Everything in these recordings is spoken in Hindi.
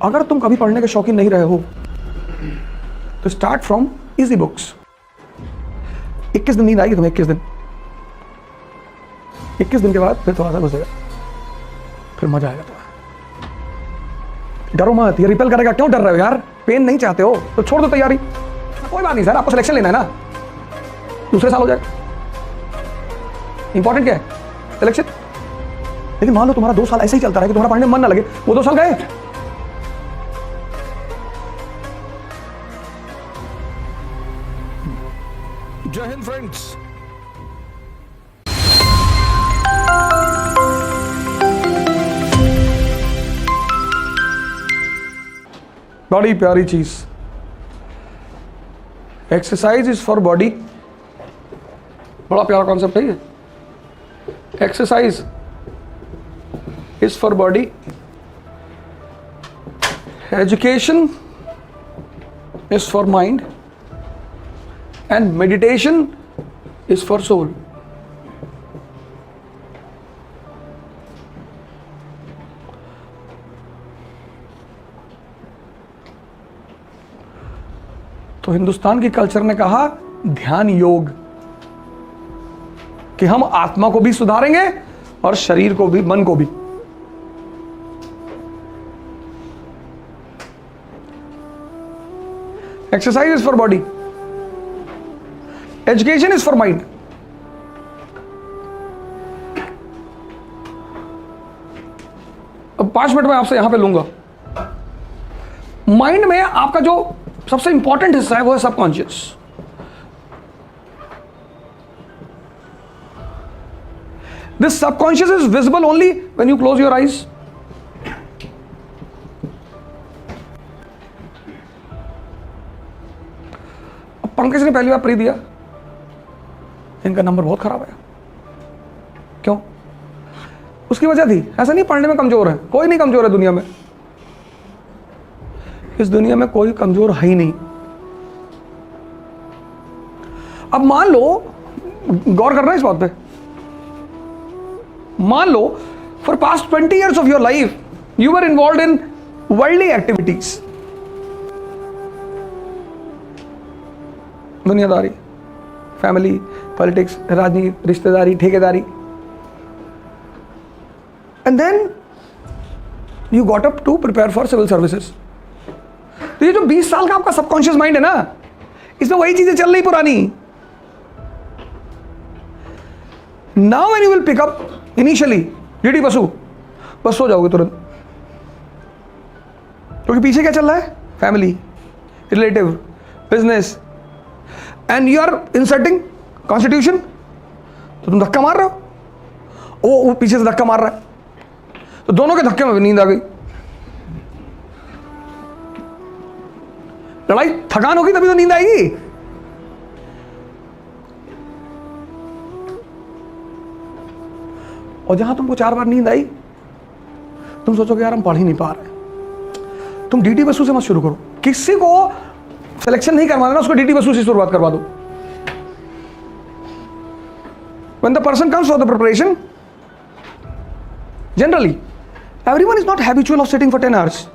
अगर तुम कभी पढ़ने के शौकीन नहीं रहे हो तो स्टार्ट फ्रॉम इजी बुक्स। 21 दिन नींद आएगी तुम्हें, 21 दिन के बाद फिर थोड़ा सा घुसेगा, फिर मजा आएगा तुम्हें। डरो मत, ये रिपेल करेगा। क्यों डर रहे हो यार? पेन नहीं चाहते हो तो छोड़ दो तैयारी, कोई बात नहीं सर, आपको सिलेक्शन लेना है ना, दूसरे साल हो जाएगा। इंपॉर्टेंट क्या है? सिलेक्शन। लेकिन मान लो तुम्हारा 2 साल ऐसे ही चलता रहा कि तुम्हारा पढ़ने में मन ना लगे, वो 2 साल गए। जय हिंद फ्रेंड्स। बड़ी प्यारी चीज, एक्सरसाइज इज फॉर बॉडी। बड़ा प्यारा कॉन्सेप्ट है ये। Exercise is for body, education is for mind and meditation is for soul. तो हिंदुस्तान की कल्चर ने कहा ध्यान योग, कि हम आत्मा को भी सुधारेंगे और शरीर को भी, मन को भी। Exercise is for body, education is for mind. अब 5 मिनट में आपसे यहां पे लूंगा। माइंड में आपका जो सबसे इंपॉर्टेंट हिस्सा है वो है subconscious. This subconscious is visible only when you close your eyes. Pankaj ने पहली बार प्री दिया, इनका नंबर बहुत खराब आया। क्यों? उसकी वजह थी, ऐसा नहीं पढ़ने में कमजोर है, कोई नहीं कमजोर है दुनिया में। इस दुनिया में कोई कमजोर है ही नहीं। अब मान लो, गौर करना इस बात पे, मान लो for past 20 years of your life you were involve in worldly activities, दुनियादारी, फैमिली, पॉलिटिक्स, राजनीति, रिश्तेदारी, ठेकेदारी, and then you got up to prepare for civil services. तो ये जो 20 साल का आपका सबकॉन्शियस माइंड है ना, इसमें वही चीजें चल रही पुरानी। Now when you will pick up initially D D Basu, बस सो जाओगे तुरंत, क्योंकि पीछे क्या चल रहा है? Family, relative, business, and you are inserting constitution. तो तुम धक्का मार रहे हो, वो पीछे से धक्का मार रहा है, तो दोनों के धक्के में नींद आ गई। लड़ाई, थकान होगी तभी तो नींद आएगी। और जहां तुमको 4 बार नींद आई, तुम सोचोगे यार हम पढ़ ही नहीं पा रहे। तुम डीडी बसु से मत शुरू करो। किसी को सिलेक्शन नहीं करवाना, उसको डीडी बसु से शुरुआत करवा दो। When the person comes for the preparation, generally, everyone is not habitual of sitting for 10 hours.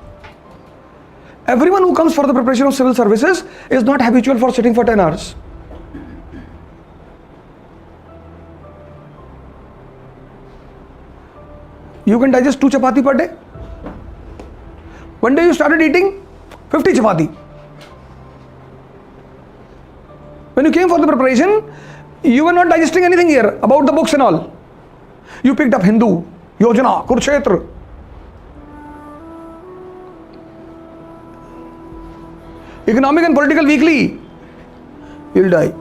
Everyone who comes for the preparation of civil services is not habitual for sitting for 10 hours. You can digest 2 chapati per day. One day you started eating 50 chapati. When you came for the preparation, you were not digesting anything here about the books and all. You picked up Hindu, Yojana, Kurukshetra. Economic and political weekly. You'll die.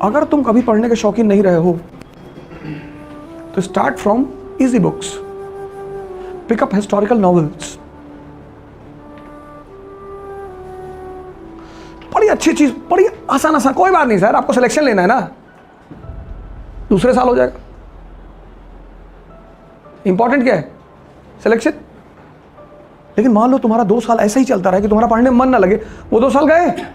अगर तुम कभी पढ़ने के शौकीन नहीं रहे हो तो start from easy books, pick up historical novels. बड़ी अच्छी चीज, बड़ी आसान आसान, कोई बात नहीं सर, आपको सिलेक्शन लेना है ना, दूसरे साल हो जाएगा। इंपॉर्टेंट क्या है? सिलेक्शन। लेकिन मान लो तुम्हारा 2 साल ऐसे ही चलता रहा कि तुम्हारा पढ़ने में मन ना लगे, वो 2 साल गए।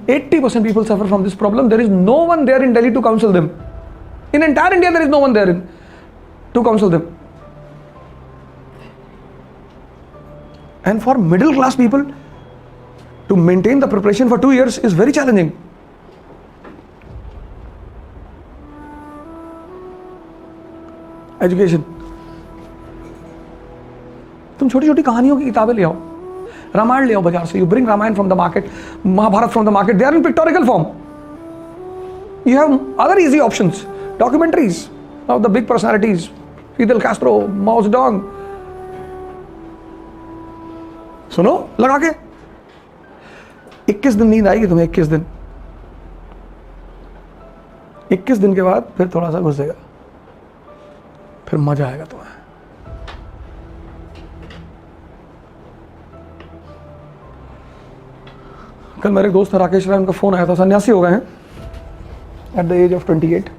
80% people suffer from this problem. There is no one there in Delhi to counsel them. In entire India, there is no one there to counsel them. And for middle class people, to maintain the preparation for 2 years is very challenging. Education. तुम छोटी छोटी कहानियों की किताबें ले आओ, रामायण ले आओ बाजार से. You bring Ramayana from the market, Mahabharata from the market. They are in pictorial form. You have other easy options. Documentaries of the big personalities, Fidel Castro, Mao Zedong. सुनो लगा के 21 दिन नींद आएगी तुम्हें. 21 दिन, 21 दिन के बाद फिर थोड़ा सा घुसेगा, फिर मजा आएगा तुम्हें. कल मेरे एक दोस्त था राकेश राय, उनका फोन आया था, सन्यासी हो गए हैं at the age of 28.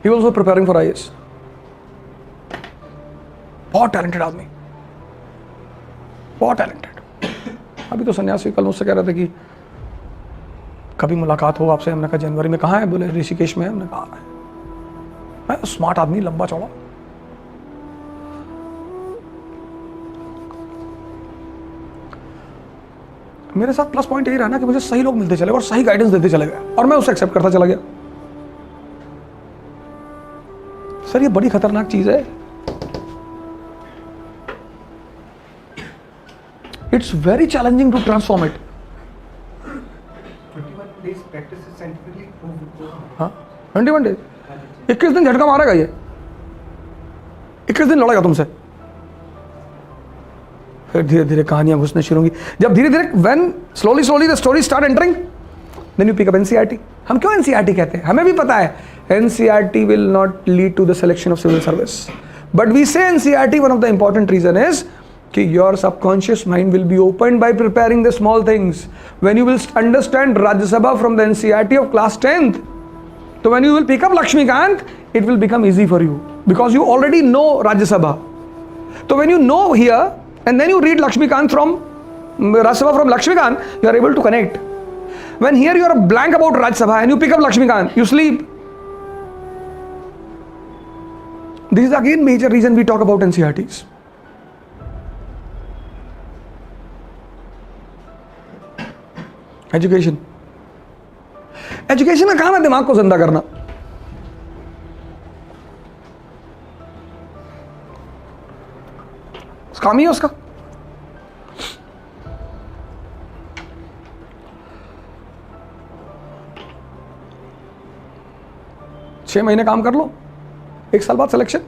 He was also preparing for IAS. बहुत टैलेंटेड आदमी, बहुत टैलेंटेड. अभी तो सन्यासी. कल मुझसे कह रहे थे कि कभी मुलाकात हो आपसे. हमने कहा जनवरी में. कहाँ है? बोले ऋषिकेश में. हमने कहा है. स्मार्ट आदमी, लंबा चौड़ा. मेरे साथ प्लस पॉइंट यही रहा ना कि मुझे सही लोग मिलते चले और सही गाइडेंस देते चले गए और मैं उसे एक्सेप्ट करता चला गया. सर ये बड़ी खतरनाक चीज है. It's very challenging to transform it. 21 days practice is scientifically proved. हाँ 21 days. 21 दिन झटका मारेगा ये. 21 दिन लड़ेगा तुमसे, फिर धीरे धीरे कहानियां घुसने शुरू होंगी. जब धीरे धीरे when slowly the stories start entering, then you pick up NCERT. हम क्यों NCERT कहते हैं? हमें भी पता है NCERT will not lead to the selection of civil service, but we say NCERT, one of the important reason is कि your subconscious mind will be opened by preparing the small things. When you will understand Rajya Sabha from the NCERT of class 10th, so when you will pick up Lakshmikant, it will become easy for you because you already know Rajya Sabha. So when you know here and then you read Lakshmikant from Rajya Sabha from Lakshmikant, you are able to connect. When here you are blank about Rajya Sabha and you pick up Lakshmikant, you sleep. This is again major reason we talk about NCERTs. Education. Education का काम है दिमाग को जिंदा करना. काम ही है उसका. छह महीने काम कर लो, 1 साल बाद सिलेक्शन.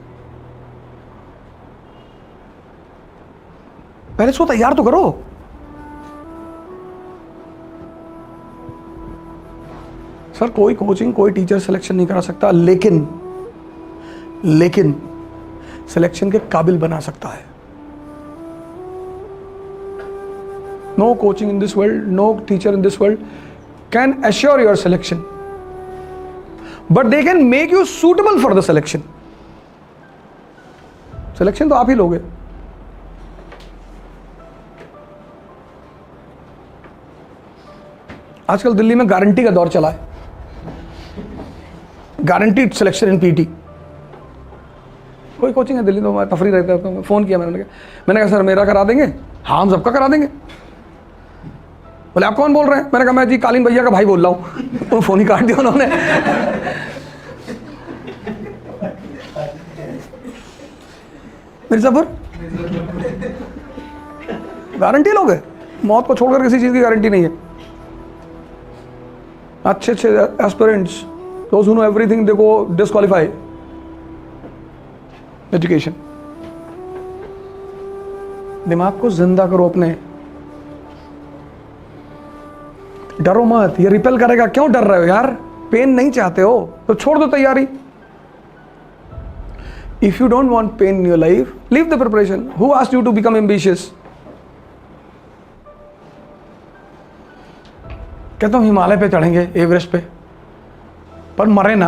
पहले इसको तैयार तो करो. सर कोई कोचिंग, कोई टीचर सिलेक्शन नहीं करा सकता, लेकिन सिलेक्शन के काबिल बना सकता है. No coaching in this world, no teacher in this world can assure your selection, but they can make you suitable for the selection. Selection तो आप ही लोगे. आजकल दिल्ली में गारंटी का दौर चला है. Guaranteed selection in PT. कोई कोचिंग है दिल्ली तो मैं तफरी रहता है. फोन किया मैंने कहा सर मेरा करा देंगे? हाँ हम सबका करा देंगे. बोले आप कौन बोल रहे हैं? मैंने कहा मैं जी कालीन भैया का भाई बोल रहा हूँ. तो फोन ही काट दिया उन्होंने. मिर्जापुर गारंटी लोग है. मौत को छोड़कर किसी चीज की गारंटी नहीं है. अच्छे aspirants, those who know everything, they go disqualify. Education. दिमाग को जिंदा करो अपने. डरो मत. ये रिपेल करेगा. क्यों डर रहे हो यार? पेन नहीं चाहते हो तो छोड़ दो तैयारी. If you don't want pain in your life, leave the preparation. Who asked you to become ambitious? कहता हूँ हिमालय पे चढ़ेंगे, एवरेस्ट पे, पर मरे ना.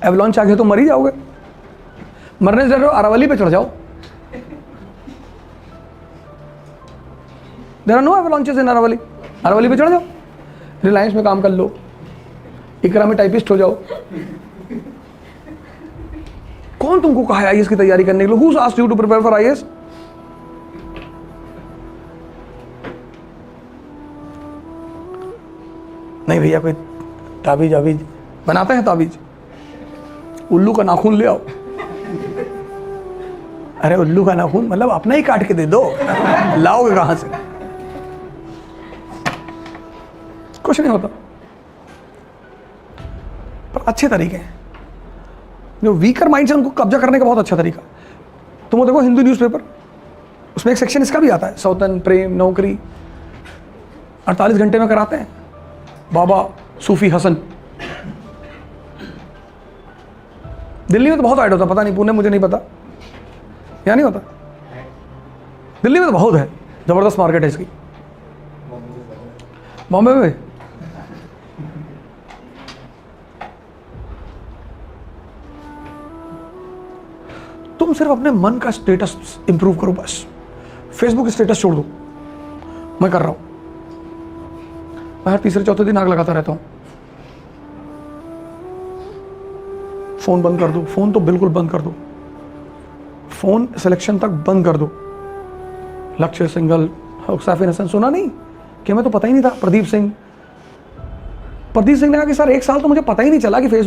एवलॉन्च आ गया तो मर ही जाओगे. मरने से डर रहे हो, अरावली पे चढ़ जाओ. देयर आर नो एवलॉन्चेस इन अरावली. अरावली पे चढ़ जाओ. रिलायंस में काम कर लो, इकरा में टाइपिस्ट हो जाओ. कौन तुमको कहा है आईएएस की तैयारी करने के लिए? Who's asked you to prepare for IAS? नहीं भैया, कोई ताबीज आबीज बनाते हैं? ताबीज उल्लू का नाखून ले आओ। अरे उल्लू का नाखून मतलब अपना ही काट के दे दो, लाओगे कहां से? कुछ नहीं होता। पर अच्छे तरीके हैं, जो वीकर माइंड से उनको कब्जा करने का बहुत अच्छा तरीका। तुम वो देखो हिंदू न्यूज़पेपर, उसमें एक सेक्शन इसका भी आता है, सौतन, प्रेम, नौकरी 48 घंटे में कराते हैं। बाबा सूफी हसन, दिल्ली में तो बहुत ऐड होता, पता नहीं पुणे मुझे नहीं पता, या नहीं होता? दिल्ली में तो बहुत है, जबरदस्त मार्केट है इसकी। बॉम्बे में तुम सिर्फ अपने मन का स्टेटस इंप्रूव करो बस। फेसबुक स्टेटस छोड़ दो, मैं कर रहा हूं, मैं हर तीसरे चौथे दिन आग लगाता रहता हूं। फोन बंद कर दो, फोन तो बिल्कुल बंद कर दो, फोन सिलेक्शन तक बंद कर दो। लक्ष्य सिंगल, सैफिन हसन सुना नहीं कि मैं तो पता ही नहीं था। प्रदीप सिंह ने कहा कि सर 1 साल तो मुझे पता ही नहीं चला कि फेसबुक